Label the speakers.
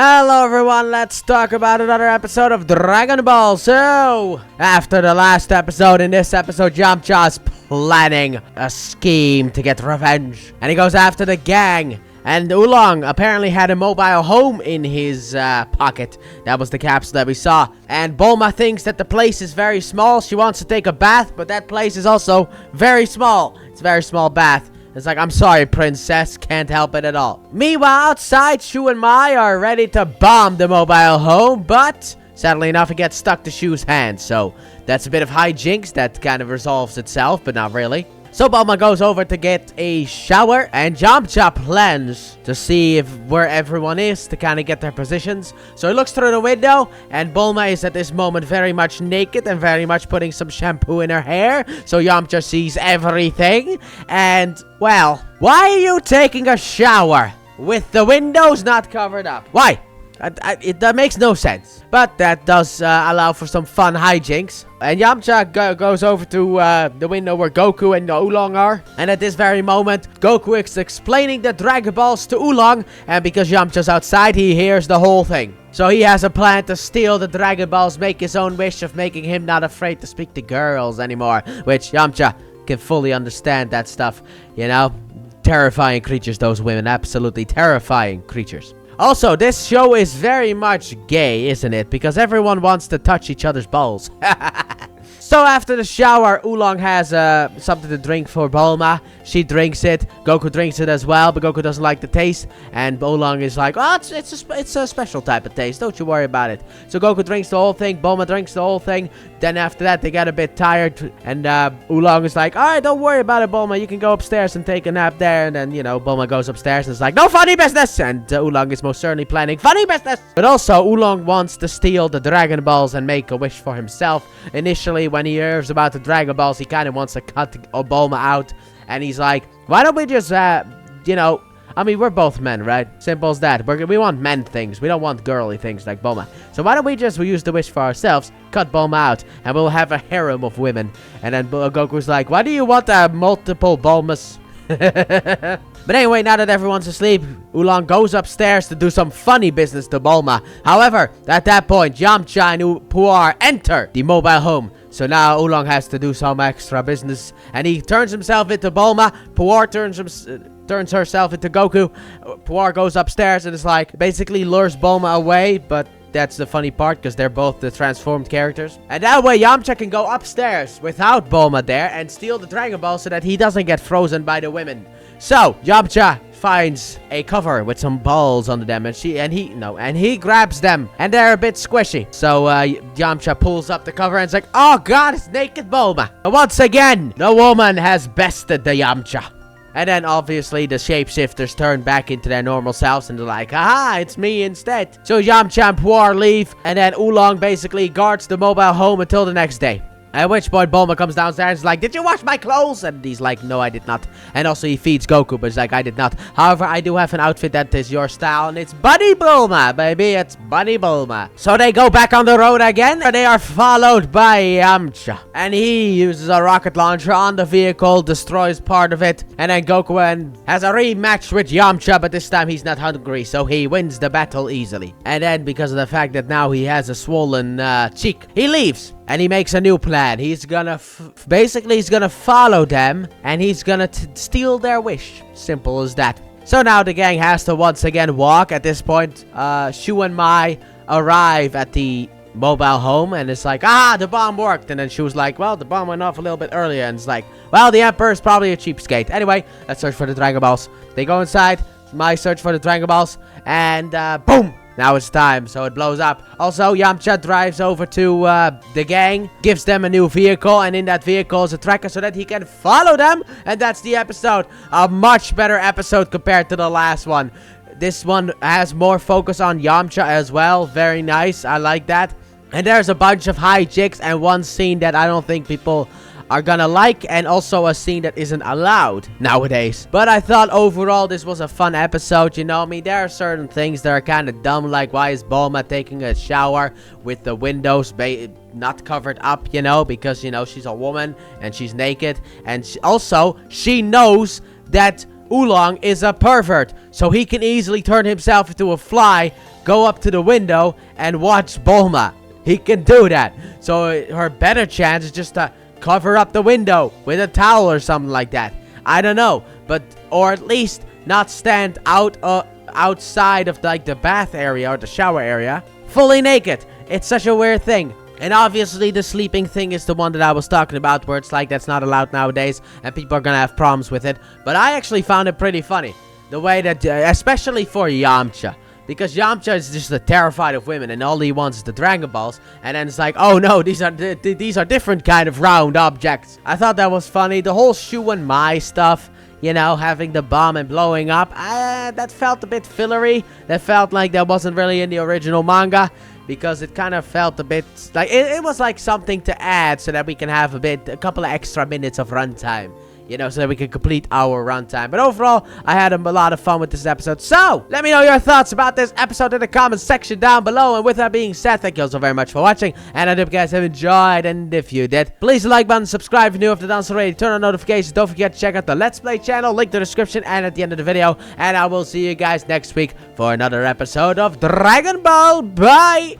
Speaker 1: Hello everyone, let's talk about another episode of Dragon Ball. So, after the last episode, in this episode, Yamcha's planning a scheme to get revenge. And he goes after the gang. And Oolong apparently had a mobile home in his pocket. That was the capsule that we saw. And Bulma thinks that the place is very small. She wants to take a bath, but that place is also very small. It's a very small bath. It's like, I'm sorry, princess. Can't help it at all. Meanwhile, outside, Shu and Mai are ready to bomb the mobile home. But, sadly enough, it gets stuck to Shu's hand. So, that's a bit of hijinks that kind of resolves itself, but not really. So Bulma goes over to get a shower, and Yamcha plans to see where everyone is to kind of get their positions. So he looks through the window, and Bulma is at this moment very much naked and very much putting some shampoo in her hair. So Yamcha sees everything, and, well, why are you taking a shower with the windows not covered up? Why? That makes no sense. But that does allow for some fun hijinks. And Yamcha goes over to the window where Goku and Oolong are. And at this very moment, Goku is explaining the Dragon Balls to Oolong. And because Yamcha's outside, he hears the whole thing. So he has a plan to steal the Dragon Balls, make his own wish of making him not afraid to speak to girls anymore. Which Yamcha can fully understand that stuff, you know. Terrifying creatures, those women. Absolutely terrifying creatures. Also, this show is very much gay, isn't it? Because everyone wants to touch each other's balls. So after the shower, Oolong has something to drink for Bulma. She drinks it. Goku drinks it as well, but Goku doesn't like the taste. And Oolong is like, oh, it's a special type of taste. Don't you worry about it. So Goku drinks the whole thing. Bulma drinks the whole thing. Then after that, they get a bit tired. And Oolong is like, all right, don't worry about it, Bulma. You can go upstairs and take a nap there. And then, you know, Bulma goes upstairs and is like, no funny business. And Oolong is most certainly planning funny business. But also, Oolong wants to steal the Dragon Balls and make a wish for himself. Initially, when he hears about the Dragon Balls, he kind of wants to cut Bulma out. And he's like, why don't we just, you know, I mean, we're both men, right? Simple as that. We want men things. We don't want girly things like Bulma. So why don't we use the wish for ourselves, cut Bulma out, and we'll have a harem of women. And then Goku's like, why do you want multiple Bulmas? But anyway, now that everyone's asleep, Oolong goes upstairs to do some funny business to Bulma. However, at that point, Yamcha and Puar enter the mobile home. So now Oolong has to do some extra business. And he turns himself into Bulma. Puar turns herself into Goku. Puar goes upstairs and is like, basically lures Bulma away. But that's the funny part, because they're both the transformed characters. And that way, Yamcha can go upstairs without Bulma there and steal the Dragon Ball so that he doesn't get frozen by the women. So, Yamcha finds a cover with some balls under them, and he grabs them, and they're a bit squishy. So Yamcha pulls up the cover and it's like, oh god, it's naked Bulma. And once again, the woman has bested the Yamcha. And then obviously the shapeshifters turn back into their normal selves and they're like, aha, it's me instead. So Yamcha and Puar leave, and then Oolong basically guards the mobile home until the next day. At which point, Bulma comes downstairs and is like, did you wash my clothes? And he's like, no, I did not. And also, he feeds Goku, but he's like, I did not. However, I do have an outfit that is your style, and it's Bunny Bulma, baby. It's Bunny Bulma. So they go back on the road again, and they are followed by Yamcha. And he uses a rocket launcher on the vehicle, destroys part of it, and then Goku has a rematch with Yamcha, but this time he's not hungry, so he wins the battle easily. And then, because of the fact that now he has a swollen cheek, he leaves. And he makes a new plan. He's gonna he's gonna follow them, and he's gonna steal their wish. Simple as that. So now the gang has to once again walk. At this point, Shu and Mai arrive at the mobile home, and it's like, the bomb worked. And then Shu's like, well, the bomb went off a little bit earlier. And it's like, well, the Emperor's probably a cheapskate. Anyway, let's search for the Dragon Balls. They go inside. Mai search for the Dragon Balls, and boom! Now it's time, so it blows up. Also, Yamcha drives over to the gang, gives them a new vehicle, and in that vehicle is a tracker so that he can follow them. And that's the episode. A much better episode compared to the last one. This one has more focus on Yamcha as well. Very nice. I like that. And there's a bunch of hijinks and one scene that I don't think people are gonna like, and also a scene that isn't allowed nowadays. But I thought overall this was a fun episode, you know. I mean, there are certain things that are kind of dumb, like why is Bulma taking a shower with the windows not covered up, you know, because, you know, she's a woman and she's naked, and she knows that Oolong is a pervert, so he can easily turn himself into a fly, go up to the window, and watch Bulma. He can do that. So her better chance is just to cover up the window with a towel or something like that. I don't know, but or at least not stand outside of like the bath area or the shower area fully naked. It's such a weird thing. And obviously the sleeping thing is the one that I was talking about, where it's like that's not allowed nowadays and people are gonna have problems with it. But I actually found it pretty funny, the way that especially for Yamcha, because Yamcha is just terrified of women and all he wants is the Dragon Balls, and then it's like, oh no, these are different kind of round objects. I thought that was funny. The whole Shu and Mai stuff, you know, having the bomb and blowing up, that felt a bit fillery. That felt like that wasn't really in the original manga, because it kind of felt a bit like it was like something to add so that we can have a couple of extra minutes of runtime, you know, so that we can complete our runtime. But overall, I had a lot of fun with this episode. So, let me know your thoughts about this episode in the comments section down below. And with that being said, thank you all so very much for watching. And I hope you guys have enjoyed. And if you did, please like button, subscribe if you're new, if you're not already, turn on notifications. Don't forget to check out the Let's Play channel, link to the description and at the end of the video. And I will see you guys next week for another episode of Dragon Ball. Bye!